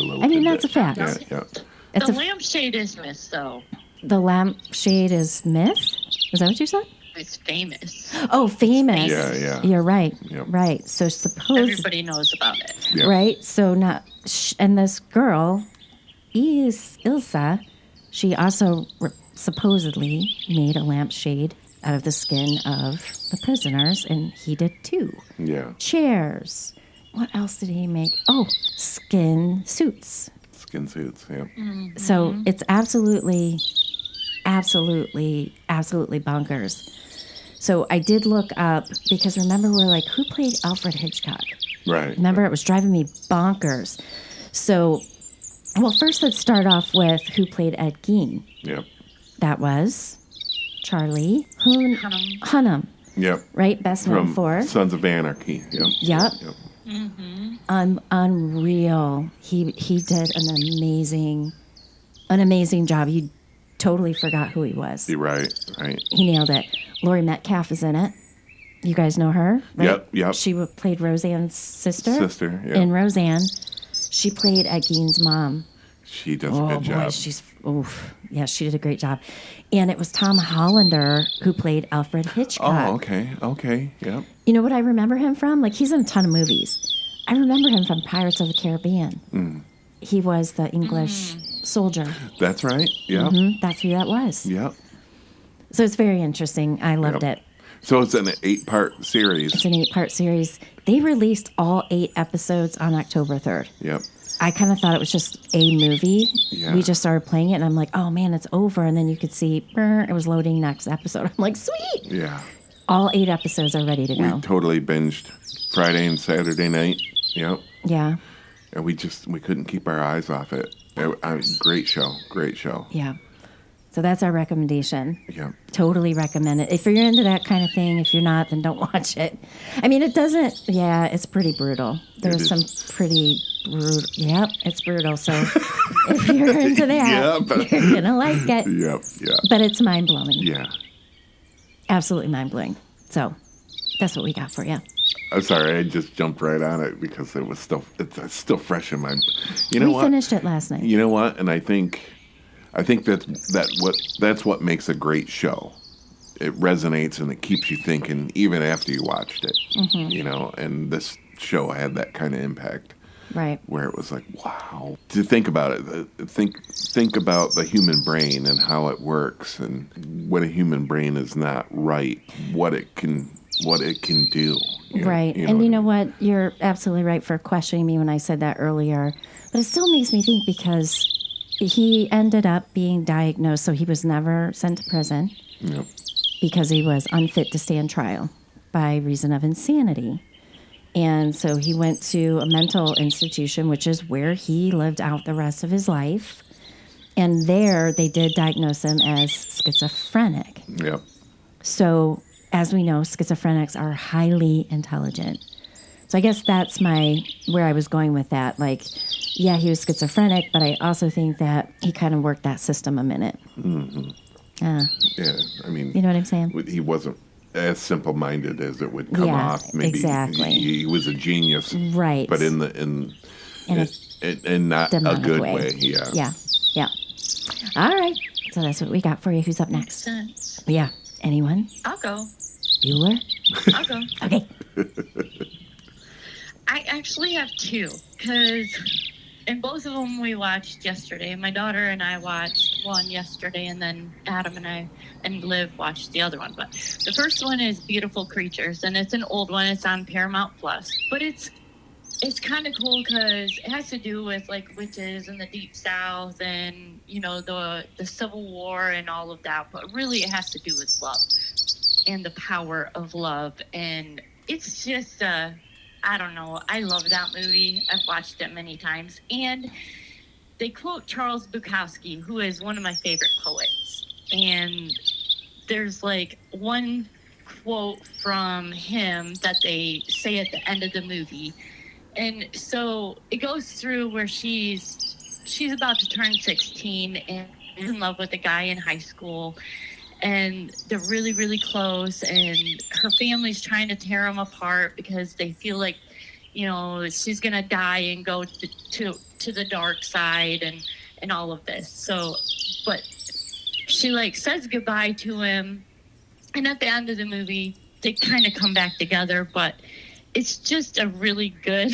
S4: little.
S1: I mean,
S4: tidbit.
S1: that's a fact.
S4: Yeah. Yeah.
S1: It's
S5: The
S1: a,
S5: lampshade is myth, though.
S1: the lampshade is myth? Is that what you said?
S5: It's famous.
S1: Oh, famous.
S4: Yeah, yeah.
S1: You're right.
S4: Yep.
S1: Right. So suppose,
S5: Everybody knows about it.
S4: Yeah.
S1: right? So not, and this girl, Ilsa, she also supposedly made a lampshade out of the skin of the prisoners, and he did too.
S4: Yeah.
S1: Chairs. What else did he make? Oh, skin suits.
S4: Skin suits. Yeah.
S1: So it's absolutely bonkers. So I did look up, because remember, we're like, who played Alfred Hitchcock?
S4: Right.
S1: Remember, it was driving me bonkers. So, well, first let's start off with who played Ed Gein.
S4: Yep.
S1: That was Charlie Hunnam,
S4: Yep.
S1: right? Best known
S4: From
S1: for.
S4: Sons of Anarchy. Yep.
S1: Yep.
S4: Yep.
S1: Unreal. He did an amazing job. You totally forgot who he was.
S4: You're right. Right.
S1: He nailed it. Laurie Metcalf is in it. You guys know her, right?
S4: Yep, yep.
S1: She played Roseanne's sister.
S4: Sister, yeah.
S1: In Roseanne. She played Ed Gein's mom.
S4: She does a
S1: Oh,
S4: good
S1: boy,
S4: job.
S1: yeah, she did a great job. And it was Tom Hollander who played Alfred Hitchcock.
S4: Oh, okay. Okay. Yep.
S1: You know what I remember him from? Like, he's in a ton of movies. I remember him from Pirates of the Caribbean. He was the English soldier.
S4: That's right. Yep.
S1: That's who that was.
S4: Yep.
S1: So it's very interesting. I loved
S4: Yep.
S1: it.
S4: So it's an 8-part series.
S1: It's an 8-part series. They released all 8 episodes on October 3rd.
S4: Yep.
S1: I kind of thought it was just a movie.
S4: Yeah.
S1: We just started playing it, and I'm like, oh, man, it's over. And then you could see it was loading next episode. I'm like, sweet.
S4: Yeah.
S1: All 8 episodes are ready to
S4: We
S1: go.
S4: totally binged Friday and Saturday night. Yep.
S1: Yeah.
S4: And we couldn't keep our eyes off it. Great show. Great show.
S1: Yeah. So that's our recommendation.
S4: Yeah.
S1: Totally recommend it. If you're into that kind of thing, if you're not, then don't watch it. I mean, it doesn't, it's pretty brutal. There's some pretty brutal, it's brutal. So if you're into that, you're going to like it.
S4: Yep. Yeah.
S1: But it's mind-blowing.
S4: Yeah.
S1: Absolutely mind-blowing. So that's what we got for you.
S4: I'm sorry, I just jumped right on it because it's still fresh in my. You know
S1: we
S4: what?
S1: finished it last night.
S4: You know what? And I think that's what makes a great show. It resonates and it keeps you thinking even after you watched it.
S1: Mm-hmm.
S4: You know, and this show had that kind of impact.
S1: Right.
S4: Where it was like, wow. To think about it, think about the human brain and how it works, and when a human brain is not right, what it can do.
S1: Right. And you know what? You're absolutely right for questioning me when I said that earlier. But it still makes me think because he ended up being diagnosed, so he was never sent to prison.
S4: Yep.
S1: Because he was unfit to stand trial by reason of insanity. And so he went to a mental institution, which is where he lived out the rest of his life. And there they did diagnose him as schizophrenic.
S4: Yep.
S1: So as we know, schizophrenics are highly intelligent. So I guess that's where I was going with that. Like, yeah, he was schizophrenic, but I also think that he kind of worked that system a minute.
S4: Mm-hmm. Yeah, I mean,
S1: you know what I'm saying?
S4: He wasn't as simple-minded as it would come off. Maybe
S1: exactly.
S4: He was a genius,
S1: right?
S4: But in not a good way. Yeah.
S1: All right, so that's what we got for you. Who's up next?
S5: Sense.
S1: Yeah, anyone?
S5: I'll go.
S1: Bueller?
S5: I'll go.
S1: Okay.
S5: I actually have 2 and both of them we watched yesterday. My daughter and I watched one yesterday, and then Adam and I and Liv watched the other one. But the first one is Beautiful Creatures, and it's an old one. It's on Paramount Plus, but it's kind of cool because it has to do with like witches in the Deep South, and the Civil War and all of that. But really, it has to do with love and the power of love, and it's just I don't know. I love that movie. I've watched it many times. And they quote Charles Bukowski, who is one of my favorite poets. And there's like one quote from him that they say at the end of the movie. And so it goes through where she's about to turn 16 and is in love with a guy in high school. And they're really, really close, and her family's trying to tear them apart because they feel like, she's going to die and go to the dark side and all of this. So, but she says goodbye to him. And at the end of the movie, they kind of come back together, but it's just a really good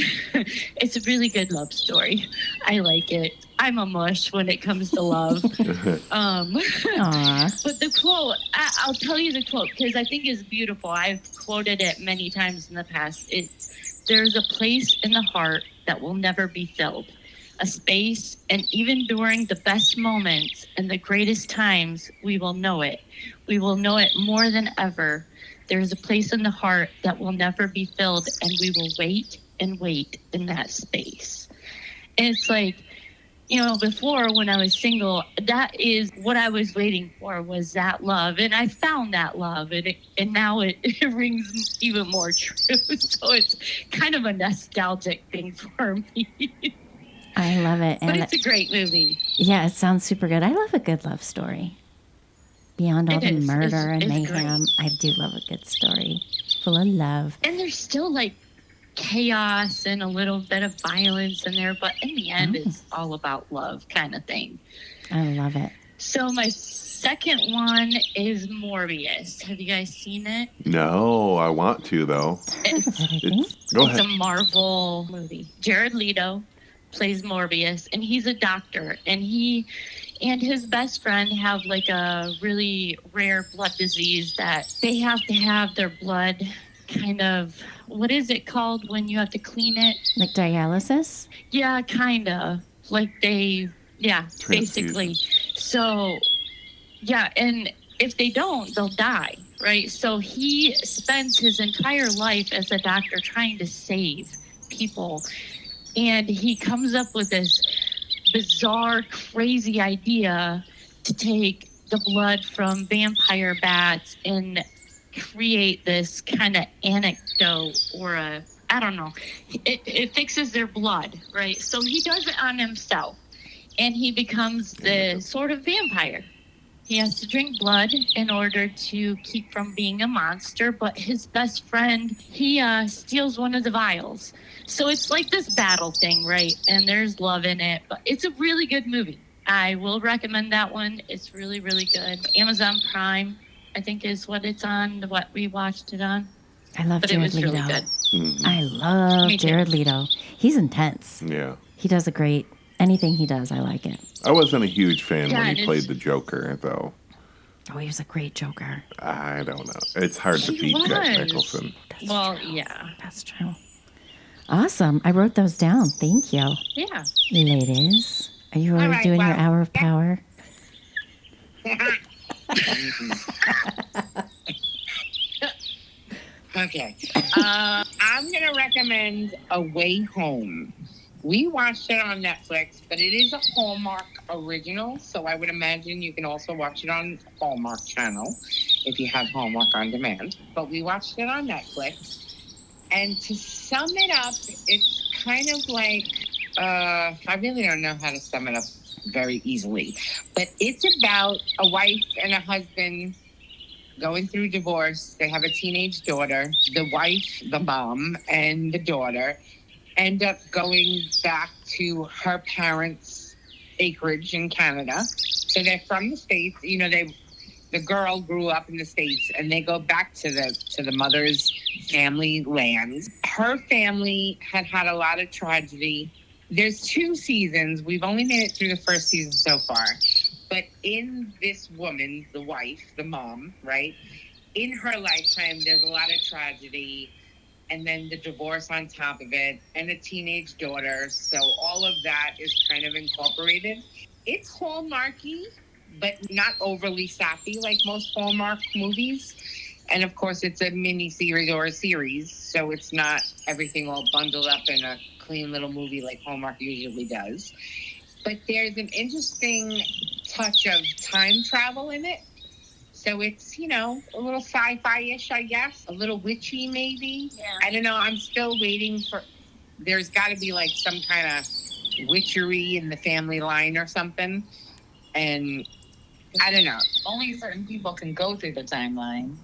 S5: love story. I like it. I'm a mush when it comes to love. But the quote, I'll tell you the quote because I think it's beautiful. I've quoted it many times in the past. There's a place in the heart that will never be filled. A space, and even during the best moments and the greatest times, we will know it. We will know it more than ever. There is a place in the heart that will never be filled, and we will wait and wait in that space. And it's like, before when I was single, that is what I was waiting for, was that love. And I found that love, and now it rings even more true. So it's kind of a nostalgic thing for me.
S1: I love it.
S5: But it's a great movie.
S1: Yeah, it sounds super good. I love a good love story. Beyond all the murder and mayhem, great. I do love a good story. Full of love.
S5: And there's still chaos and a little bit of violence in there, but in the end, it's all about love kind of thing.
S1: I love it.
S5: So my second one is Morbius. Have you guys seen it?
S4: No, I want to, though. Go ahead.
S5: It's a Marvel movie. Jared Leto plays Morbius, and he's a doctor, and he and his best friend have like a really rare blood disease that they have to have their blood kind of, what is it called when you have to clean it?
S1: Like dialysis?
S5: Yeah, kind of. Like yeah,
S4: Transfusion.
S5: basically. So, yeah, and if they don't, they'll die, right? So he spends his entire life as a doctor trying to save people. And he comes up with this bizarre, crazy idea to take the blood from vampire bats and create this kind of anecdote or I don't know. It fixes their blood, right? So he does it on himself and he becomes the sort of vampire. He has to drink blood in order to keep from being a monster, but his best friend, he steals one of the vials. So it's like this battle thing, right? And there's love in it, but it's a really good movie. I will recommend that one. It's really, really good. Amazon Prime, I think, is what it's on, what we watched it on.
S1: I love
S5: But it
S1: Jared
S5: was
S1: Leto.
S5: really good.
S1: I love
S5: Me too.
S1: Jared Leto. He's intense.
S4: Yeah.
S1: He does a great, anything he does, I like it.
S4: I wasn't a huge fan
S5: Yeah,
S4: when
S5: and
S4: he played the Joker, though.
S1: Oh, he was a great Joker.
S4: I don't know. It's hard to
S5: He
S4: beat Jack
S5: was.
S4: Nicholson.
S5: Well, yeah.
S1: That's true. Awesome. I wrote those down. Thank you.
S5: Yeah.
S1: Ladies, are you already
S2: right,
S1: doing your
S2: well,
S1: hour of power?
S2: Okay. I'm going to recommend A Way Home. We watched it on Netflix, but it is a Hallmark original, so I would imagine you can also watch it on Hallmark Channel if you have Hallmark on demand. But we watched it on Netflix. And to sum it up, it's kind of like, I really don't know how to sum it up very easily, but it's about a wife and a husband going through divorce. They have a teenage daughter. The wife, the mom, and the daughter end up going back to her parents' acreage in Canada. So they're from the States. You know, the girl grew up in the States, and they go back to the mother's family lands. Her family had a lot of tragedy. There's 2 seasons. We've only made it through the first season so far. But in this woman, the wife, the mom, right? In her lifetime, there's a lot of tragedy. And then the divorce on top of it, and a teenage daughter. So all of that is kind of incorporated. It's Hallmarky, but not overly sappy like most Hallmark movies. And of course, it's a mini series or a series, so it's not everything all bundled up in a clean little movie like Hallmark usually does. But there's an interesting touch of time travel in it. So it's, you know, a little sci-fi-ish, I guess. A little witchy, maybe.
S5: Yeah.
S2: I don't know. I'm still waiting for... There's got to be, like, some kind of witchery in the family line or something. And I don't know.
S3: Only certain people can go through the timeline,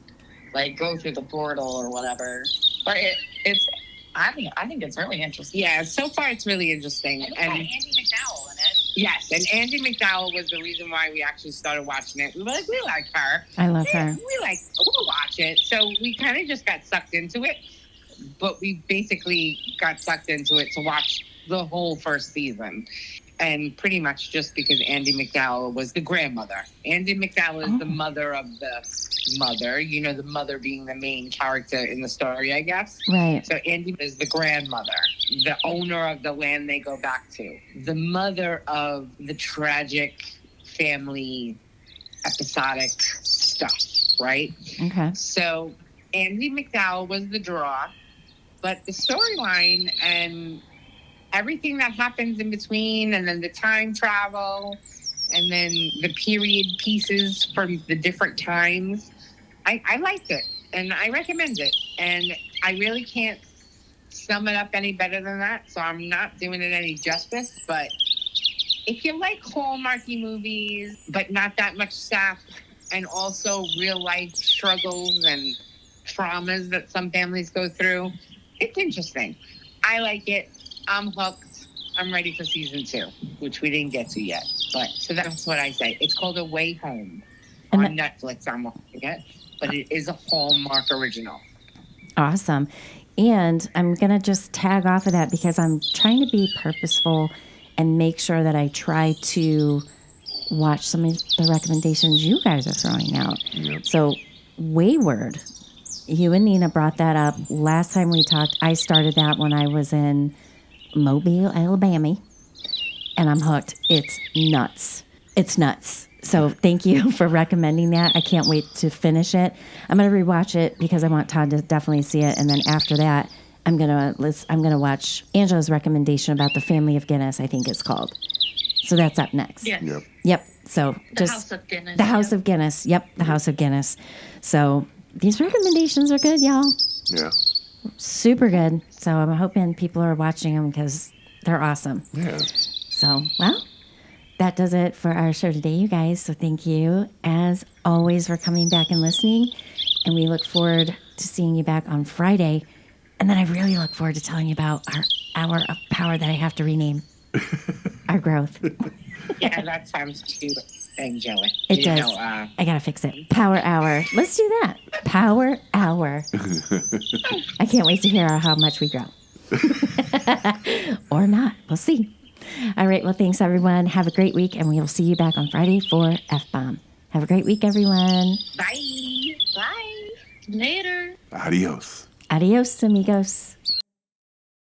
S3: like go through the portal or whatever. But it's I think it's really interesting.
S2: Yeah, so far it's really interesting.
S3: And it's got Andy McDowell in it.
S2: Yes, and Andy McDowell was the reason why we actually started watching it. We were like, we like her.
S1: I love her.
S2: We'll watch it. So we kind of just got sucked into it, but we basically got sucked into it to watch the whole first season. And pretty much just because Andy McDowell was the grandmother. Andy McDowell is the mother of the mother, you know, the mother being the main character in the story, I guess.
S1: Right.
S2: So Andy is the grandmother, the owner of the land they go back to, the mother of the tragic family episodic stuff, right?
S1: Okay.
S2: So Andy McDowell was the draw, but the storyline and everything that happens in between, and then the time travel, and then the period pieces from the different times, I liked it, and I recommend it. And I really can't sum it up any better than that, so I'm not doing it any justice. But if you like Hallmarky movies, but not that much sap, and also real life struggles and traumas that some families go through, it's interesting. I like it. I'm hooked. I'm ready for season 2, which we didn't get to yet. But so that's what I say. It's called A Way Home on Netflix. I'm watching it, but it is a Hallmark original.
S1: Awesome. And I'm going to just tag off of that because I'm trying to be purposeful and make sure that I try to watch some of the recommendations you guys are throwing out.
S4: Yep.
S1: So, Wayward, you and Nina brought that up last time we talked. I started that when I was in Mobile, Alabama, and I'm hooked. It's nuts. It's nuts. So thank you for recommending that. I can't wait to finish it. I'm going to rewatch it because I want Todd to definitely see it, and then after that, I'm gonna watch Angela's recommendation about the Family of Guinness. I think it's called. So that's up next.
S5: Yes.
S4: Yep.
S1: Yep. So
S5: The House of Guinness.
S1: The House
S5: yep.
S1: of Guinness. Yep. The House of Guinness. So these recommendations are good, y'all.
S4: Yeah.
S1: Super good. So I'm hoping people are watching them because they're awesome.
S4: Yeah.
S1: So, well, that does it for our show today, you guys. So thank you, as always, for coming back and listening. And we look forward to seeing you back on Friday. And then I really look forward to telling you about our hour of power that I have to rename. Our growth.
S2: Yeah, that sounds too angelic.
S1: It does. I got to fix it. Power hour. Let's do that. Power hour. I can't wait to hear how much we grow. Or not. We'll see. All right. Well, thanks, everyone. Have a great week, and we will see you back on Friday for F-Bomb. Have a great week, everyone.
S2: Bye.
S5: Bye. Later.
S4: Adios.
S1: Adios, amigos.